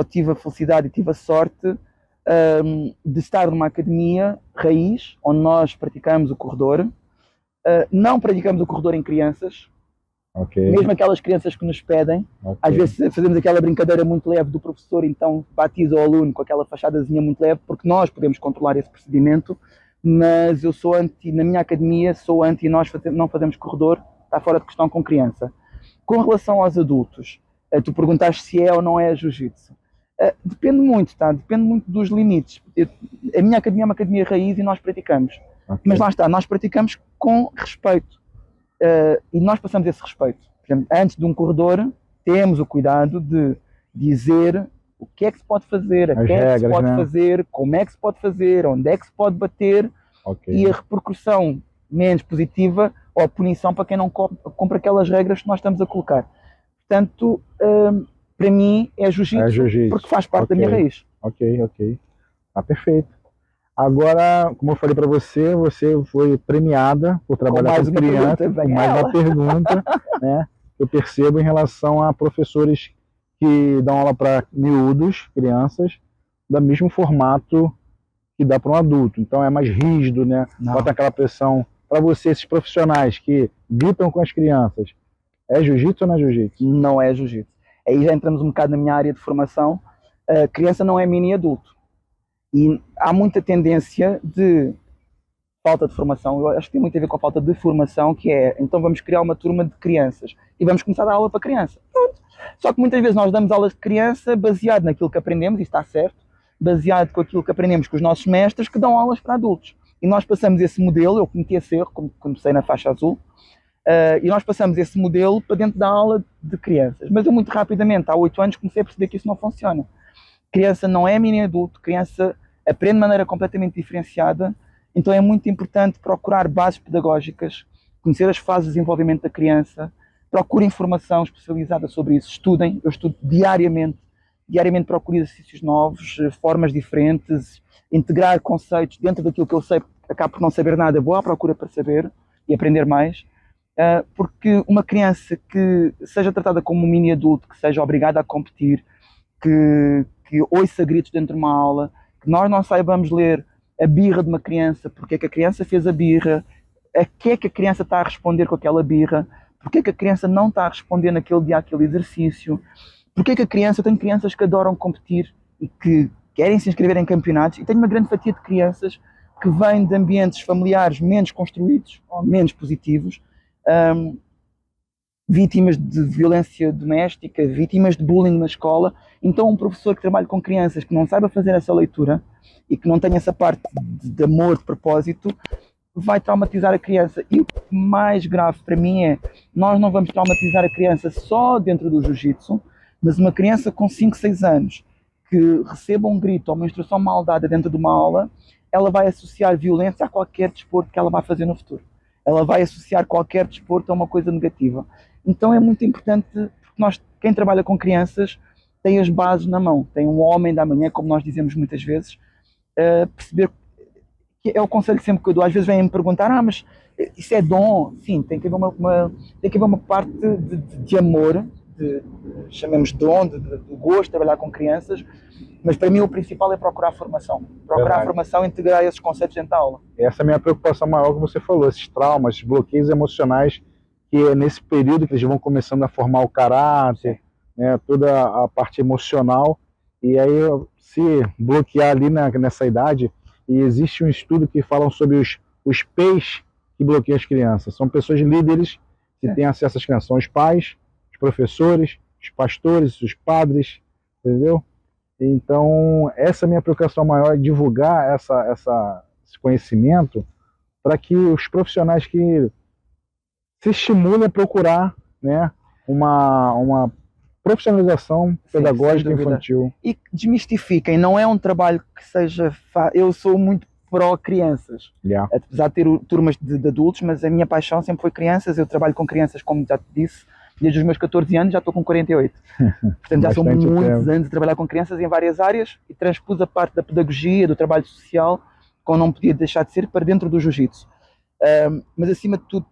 Speaker 2: tive a felicidade e tive a sorte de estar numa academia raiz, onde nós praticamos o corredor. Não praticamos o corredor em crianças, mesmo aquelas crianças que nos pedem. Às vezes fazemos aquela brincadeira muito leve do professor, então batiza o aluno com aquela fachadazinha muito leve, porque nós podemos controlar esse procedimento, mas eu sou anti, na minha academia, sou anti, nós não fazemos corredor, está fora de questão com criança. Com relação aos adultos, tu perguntaste se é ou não é jiu-jitsu. Depende muito, tá? Depende muito dos limites. A minha academia é uma academia raiz e nós praticamos. Mas lá está, nós praticamos com respeito. E nós passamos esse respeito. Por exemplo, antes de um corredor, temos o cuidado de dizer o que é que se pode fazer, a que é que se pode fazer, como é que se pode fazer, onde é que se pode bater, e a repercussão menos positiva ou a punição para quem não cumpre aquelas regras que nós estamos a colocar. Portanto, para mim é jiu-jitsu, porque faz parte da minha raiz.
Speaker 1: Ok. Tá perfeito. Agora, como eu falei para você, você foi premiada por trabalhar com criança. Mais uma pergunta, né? Eu percebo em relação a professores que dão aula para miúdos, crianças, do mesmo formato que dá para um adulto. Então é mais rígido, né? Bota aquela pressão. Para você, esses profissionais que gritam com as crianças, é jiu-jitsu ou não é jiu-jitsu?
Speaker 2: Não é jiu-jitsu. Aí já entramos um bocado na minha área de formação. A criança não é mini adulto. E há muita tendência de falta de formação. Eu acho que tem muito a ver com a falta de formação, que é, então vamos criar uma turma de crianças e vamos começar a dar aula para criança. Pronto. Só que muitas vezes nós damos aulas de criança baseado naquilo que aprendemos, e está certo, baseado com aquilo que aprendemos com os nossos mestres que dão aulas para adultos. E nós passamos esse modelo, eu cometi esse erro, como comecei na faixa azul, e nós passamos esse modelo para dentro da aula de crianças. Mas eu muito rapidamente, há 8 anos, comecei a perceber que isso não funciona. Criança não é mini adulto, criança aprende de maneira completamente diferenciada, então é muito importante procurar bases pedagógicas, conhecer as fases de desenvolvimento da criança, procure informação especializada sobre isso, estudem, eu estudo diariamente procuro exercícios novos, formas diferentes, integrar conceitos dentro daquilo que eu sei, acabo por não saber nada, vou à procura para saber e aprender mais, porque uma criança que seja tratada como um mini adulto, que seja obrigada a competir, que ouça gritos dentro de uma aula, que nós não saibamos ler a birra de uma criança, porque é que a criança fez a birra, a que é que a criança está a responder com aquela birra, porque é que a criança não está a responder naquele dia àquele exercício, porque é que a criança, eu tenho crianças que adoram competir e que querem se inscrever em campeonatos, e tenho uma grande fatia de crianças que vêm de ambientes familiares menos construídos, ou menos positivos, vítimas de violência doméstica, vítimas de bullying na escola. Então um professor que trabalha com crianças que não saiba fazer essa leitura e que não tenha essa parte de amor, de propósito, vai traumatizar a criança. E o mais grave para mim é, nós não vamos traumatizar a criança só dentro do jiu-jitsu, mas uma criança com 5, 6 anos que receba um grito ou uma instrução mal dada dentro de uma aula, ela vai associar violência a qualquer desporto que ela vai fazer no futuro. Ela vai associar qualquer desporto a uma coisa negativa. Então é muito importante, porque quem trabalha com crianças tem as bases na mão, tem um homem da manhã, como nós dizemos muitas vezes, perceber que é o conselho sempre que eu dou. Às vezes vêm-me perguntar, mas isso é dom? Sim, tem que haver uma parte de amor, chamemos de dom, de gosto de trabalhar com crianças, mas para mim o principal é procurar formação. Procurar formação e integrar esses conceitos dentro da aula.
Speaker 1: Essa é a minha preocupação maior, que você falou, esses traumas, esses bloqueios emocionais, que é nesse período que eles vão começando a formar o caráter, né, toda a parte emocional, e aí se bloquear ali nessa idade, e existe um estudo que fala sobre os P's que bloqueiam as crianças. São pessoas líderes que têm acesso às crianças. São os pais, os professores, os pastores, os padres, entendeu? Então, essa é a minha preocupação maior, é divulgar esse conhecimento para que os profissionais que se estimulem a procurar, né, uma profissionalização pedagógica infantil.
Speaker 2: E desmistifiquem, não é um trabalho que seja eu sou muito pró-crianças, apesar de ter turmas de adultos, mas a minha paixão sempre foi crianças. Eu trabalho com crianças, como já te disse, desde os meus 14 anos, já estou com 48. Portanto, já são muitos anos de trabalhar com crianças em várias áreas e transpus a parte da pedagogia, do trabalho social, como não podia deixar de ser, para dentro do jiu-jitsu. Mas, acima de tudo,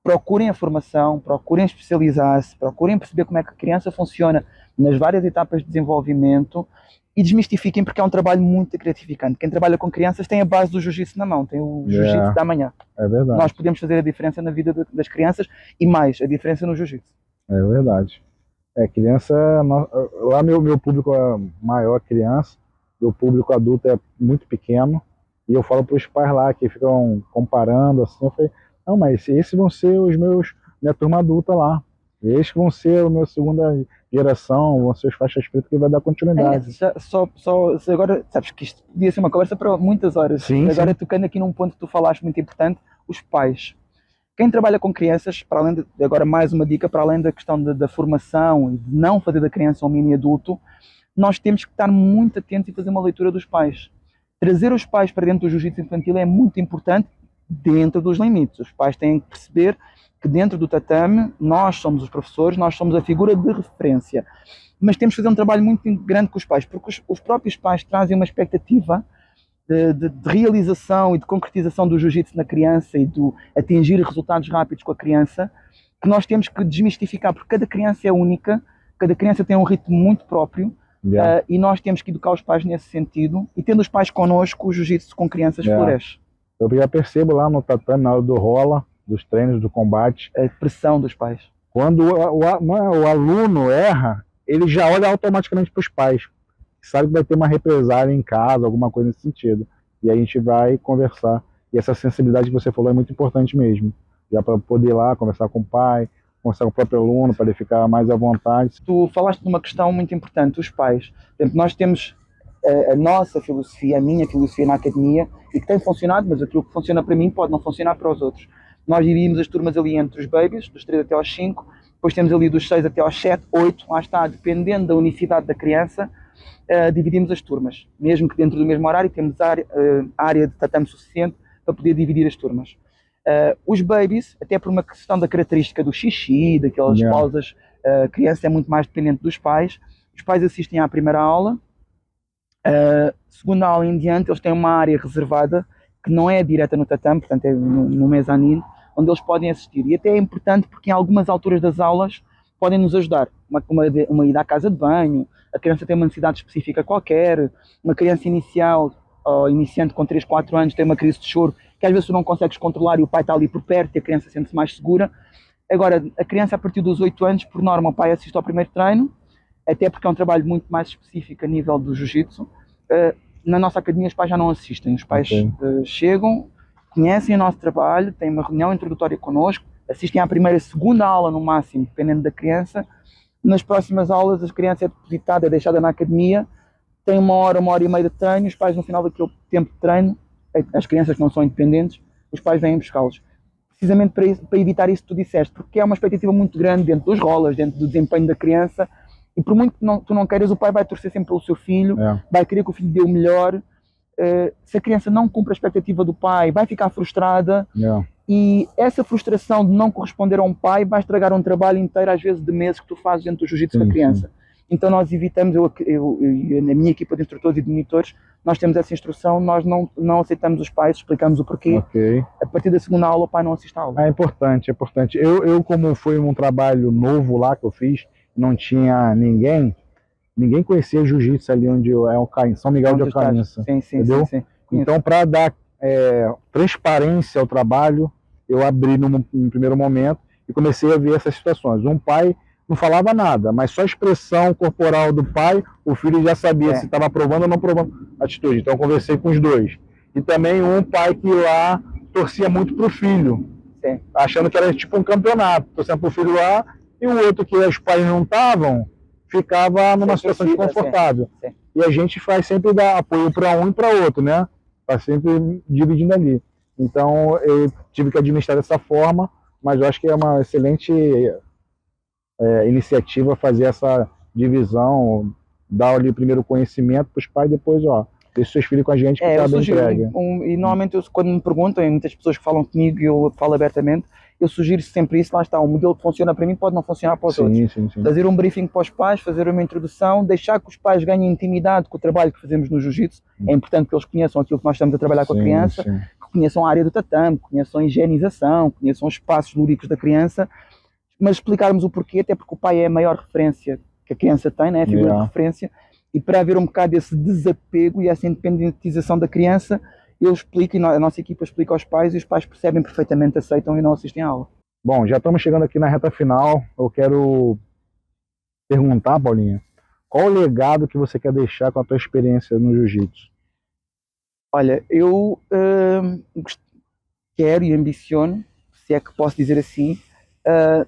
Speaker 2: procurem a formação, procurem especializar-se, procurem perceber como é que a criança funciona nas várias etapas de desenvolvimento e desmistifiquem, porque é um trabalho muito gratificante. Quem trabalha com crianças tem a base do jiu-jitsu na mão, tem o jiu-jitsu da manhã.
Speaker 1: É verdade.
Speaker 2: Nós podemos fazer a diferença na vida das crianças e mais, a diferença no jiu-jitsu.
Speaker 1: É verdade. Criança, lá meu público é maior minha meu público adulto é muito pequeno, e eu falo para os pais lá que ficam comparando assim, eu falei, não, mas esses vão ser minha turma adulta lá. Esses vão ser a minha segunda geração, vão ser os faixas pretas que vai dar continuidade.
Speaker 2: Agora, sabes que isto podia ser uma conversa para muitas horas.
Speaker 1: Sim,
Speaker 2: agora, tocando aqui num ponto que tu falaste muito importante, os pais. Quem trabalha com crianças, para além agora mais uma dica, para além da questão da formação e de não fazer da criança um mini adulto, nós temos que estar muito atentos e fazer uma leitura dos pais. Trazer os pais para dentro do jiu-jitsu infantil é muito importante, dentro dos limites. Os pais têm que perceber que dentro do tatame nós somos os professores, nós somos a figura de referência, mas temos que fazer um trabalho muito grande com os pais, porque os próprios pais trazem uma expectativa de realização e de concretização do jiu-jitsu na criança e de atingir resultados rápidos com a criança, que nós temos que desmistificar, porque cada criança é única, cada criança tem um ritmo muito próprio, e nós temos que educar os pais nesse sentido, e tendo os pais connosco, o jiu-jitsu com crianças floresce.
Speaker 1: Eu já percebo lá no tatame, na hora do rola, dos treinos, do combate,
Speaker 2: a pressão dos pais.
Speaker 1: Quando o aluno erra, ele já olha automaticamente para os pais, sabe que vai ter uma represália em casa, alguma coisa nesse sentido. E aí a gente vai conversar. E essa sensibilidade que você falou é muito importante mesmo. Já para poder ir lá conversar com o pai, conversar com o próprio aluno, para ele ficar mais à vontade.
Speaker 2: Tu falaste de uma questão muito importante, os pais. Por exemplo, nós temos a nossa filosofia, a minha filosofia na academia, e que tem funcionado, mas aquilo que funciona para mim pode não funcionar para os outros. Nós dividimos as turmas ali entre os babies, dos 3 até aos 5, depois temos ali dos 6 até aos 7, 8, lá está, dependendo da unicidade da criança, dividimos as turmas. Mesmo que dentro do mesmo horário temos área de tatame suficiente para poder dividir as turmas. Os babies, até por uma questão da característica do xixi, daquelas pausas, a criança é muito mais dependente dos pais. Os pais assistem à primeira aula, segunda aula em diante eles têm uma área reservada que não é direta no tatame, portanto é no mezanino, onde eles podem assistir. E até é importante porque em algumas alturas das aulas podem nos ajudar. Uma ida à casa de banho, a criança tem uma necessidade específica qualquer, uma criança inicial ou iniciante com 3, 4 anos tem uma crise de choro que às vezes tu não consegues controlar e o pai está ali por perto e a criança sente-se mais segura. Agora, a criança a partir dos 8 anos, por norma, o pai assiste ao primeiro treino, até porque é um trabalho muito mais específico a nível do jiu-jitsu. Na nossa academia os pais já não assistem, os pais chegam, conhecem o nosso trabalho, têm uma reunião introdutória connosco, assistem à primeira e segunda aula no máximo, dependendo da criança. Nas próximas aulas a criança é depositada, é deixada na academia, tem 1 hora, 1h30 de treino, os pais no final daquele tempo de treino, as crianças que não são independentes, os pais vêm buscá-los. Precisamente para evitar isso que tu disseste, porque é uma expectativa muito grande dentro dos rolas, dentro do desempenho da criança, E por muito que tu não queiras, o pai vai torcer sempre pelo seu filho, vai querer que o filho dê o melhor. Se a criança não cumpre a expectativa do pai, vai ficar frustrada. E essa frustração de não corresponder a um pai vai estragar um trabalho inteiro, às vezes de meses, que tu fazes dentro do jiu-jitsu com a criança. Então nós evitamos, na minha equipa de instrutores e de monitores, nós temos essa instrução, nós não aceitamos os pais, explicamos o porquê. A partir da segunda aula o pai não assiste à aula.
Speaker 1: É importante, é importante. Eu como foi um trabalho novo lá que eu fiz, não tinha ninguém conhecia jiu-jitsu ali onde é São Miguel de Ocarença. Entendeu? Sim. Então, para dar transparência ao trabalho, eu abri no primeiro momento e comecei a ver essas situações. Um pai não falava nada, mas só a expressão corporal do pai, o filho já sabia se estava aprovando ou não aprovando a atitude. Então, eu conversei com os dois. E também um pai que lá torcia muito pro filho, achando que era tipo um campeonato, torcendo pro filho lá, e o outro que os pais não estavam, ficava numa situação desconfortável. E a gente faz sempre dar apoio para um e para outro, né? Tá sempre dividindo ali. Então, eu tive que administrar dessa forma, mas eu acho que é uma excelente iniciativa fazer essa divisão, dar ali primeiro conhecimento para os pais, depois, deixa seus filhos com a gente que tá bem entregue.
Speaker 2: E normalmente, quando me perguntam, e muitas pessoas que falam comigo e eu falo abertamente, eu sugiro sempre isso, lá está, um modelo que funciona para mim pode não funcionar para os outros. Sim. Fazer um briefing para os pais, fazer uma introdução, deixar que os pais ganhem intimidade com o trabalho que fazemos no jiu-jitsu. É importante que eles conheçam aquilo que nós estamos a trabalhar com a criança, que conheçam a área do tatame, que conheçam a higienização, que conheçam os espaços lúdicos da criança, mas explicarmos o porquê, até porque o pai é a maior referência que a criança tem, né? A figura de referência, e para haver um bocado esse desapego e essa independentização da criança, eu explico, e a nossa equipa explica aos pais, e os pais percebem perfeitamente, aceitam e não assistem à aula.
Speaker 1: Bom, já estamos chegando aqui na reta final. Eu quero perguntar, Paulinha, qual o legado que você quer deixar com a tua experiência no jiu-jitsu?
Speaker 2: Olha, eu quero e ambiciono, se é que posso dizer assim,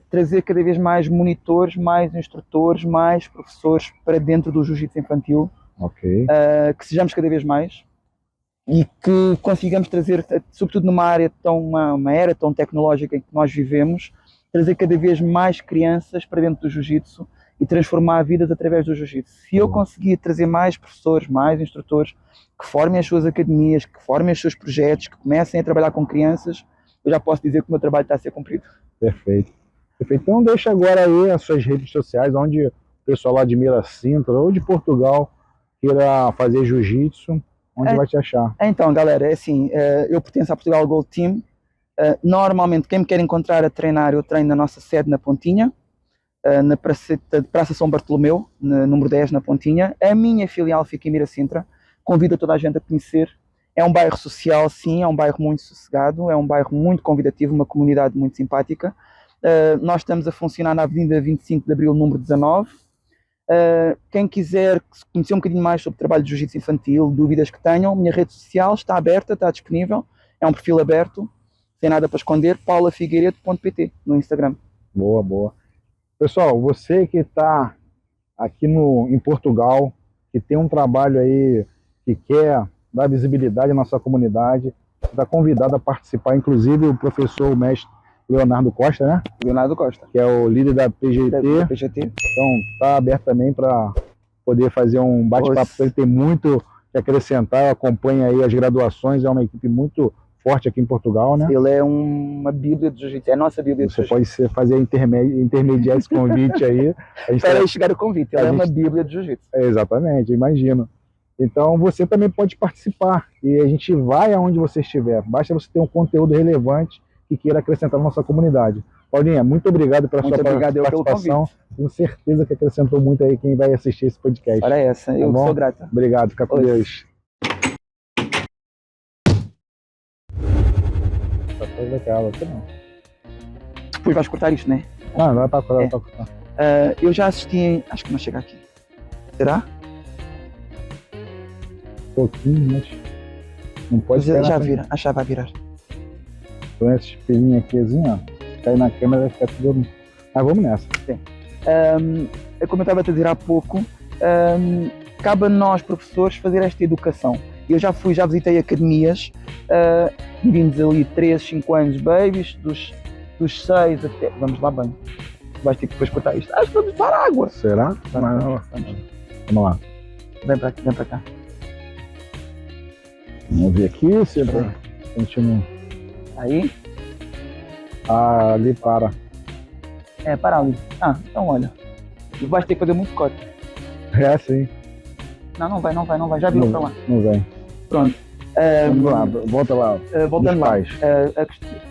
Speaker 2: trazer cada vez mais monitores, mais instrutores, mais professores para dentro do jiu-jitsu infantil, que sejamos cada vez mais e que consigamos trazer, sobretudo numa área uma era tão tecnológica em que nós vivemos, trazer cada vez mais crianças para dentro do jiu-jitsu e transformar vidas através do jiu-jitsu. Se eu conseguir trazer mais professores, mais instrutores, que formem as suas academias, que formem os seus projetos, que comecem a trabalhar com crianças, eu já posso dizer que o meu trabalho está a ser cumprido. Perfeito.
Speaker 1: Então deixa agora aí as suas redes sociais, onde o pessoal lá de Mira Sintra ou de Portugal queira fazer jiu-jitsu, onde vai te achar?
Speaker 2: Então, galera, é assim, eu pertenço à Portugal Gold Team. Normalmente, quem me quer encontrar a treinar, eu treino na nossa sede na Pontinha, na Praça São Bartolomeu, no número 10 na Pontinha. A minha filial fica em Mira Sintra. Convido toda a gente a conhecer. É um bairro social, sim, é um bairro muito sossegado, é um bairro muito convidativo, uma comunidade muito simpática. Nós estamos a funcionar na Avenida 25 de Abril, número 19. Quem quiser conhecer um bocadinho mais sobre o trabalho de jiu-jitsu infantil, dúvidas que tenham, minha rede social está aberta, está disponível, é um perfil aberto, sem nada para esconder, paulafigueiredo.pt no Instagram.
Speaker 1: Boa. Pessoal, você que está aqui em Portugal, que tem um trabalho aí, que quer dar visibilidade à nossa comunidade, está convidado a participar, inclusive o professor, o mestre Leonardo Costa, né?
Speaker 2: Leonardo Costa.
Speaker 1: Que é o líder da PGT. Então, está aberto também para poder fazer um bate-papo. Ele tem muito que acrescentar, acompanha aí as graduações, é uma equipe muito forte aqui em Portugal, né?
Speaker 2: Ele é uma bíblia de jiu-jitsu, é a nossa bíblia de jiu-jitsu.
Speaker 1: Você pode fazer intermediar esse convite aí.
Speaker 2: Para chegar o convite, ela é uma bíblia de jiu-jitsu.
Speaker 1: Exatamente, imagino. Então você também pode participar e a gente vai aonde você estiver. Basta você ter um conteúdo relevante que queira acrescentar na nossa comunidade. Paulinha, muito obrigado pela sua participação. Tenho certeza que acrescentou muito aí quem vai assistir esse podcast.
Speaker 2: Para essa, eu sou grata.
Speaker 1: Obrigado, fica com Deus.
Speaker 2: Depois vais cortar isto, né?
Speaker 1: Não vai para cortar.
Speaker 2: Eu já assisti, acho que não chega aqui. Será?
Speaker 1: Pouquinho, mas não pode ser.
Speaker 2: Já vira, já vai virar.
Speaker 1: Então esse espelhinho aqui, assim, ó, cair na câmera vai ficar tudo. Mas vamos nessa.
Speaker 2: Sim. Como eu estava a dizer há pouco, cabe a nós, professores, fazer esta educação. Eu já visitei academias, vimos ali 3, 5 anos babies, dos 6 até, vamos lá bem, vais ter que depois cortar isto. Acho que vamos para a água.
Speaker 1: Será? Vamos lá.
Speaker 2: Vem para aqui, vem para cá.
Speaker 1: Vamos ver aqui se continua.
Speaker 2: Aí.
Speaker 1: Ah, ali para.
Speaker 2: É, para ali. Ah, então olha. E vais ter que fazer muito corte.
Speaker 1: É, sim.
Speaker 2: Não vai. Já viu para lá.
Speaker 1: Não vem.
Speaker 2: Pronto.
Speaker 1: Vamos lá, volta lá.
Speaker 2: Voltando
Speaker 1: Dos
Speaker 2: lá.
Speaker 1: pais.
Speaker 2: A questão.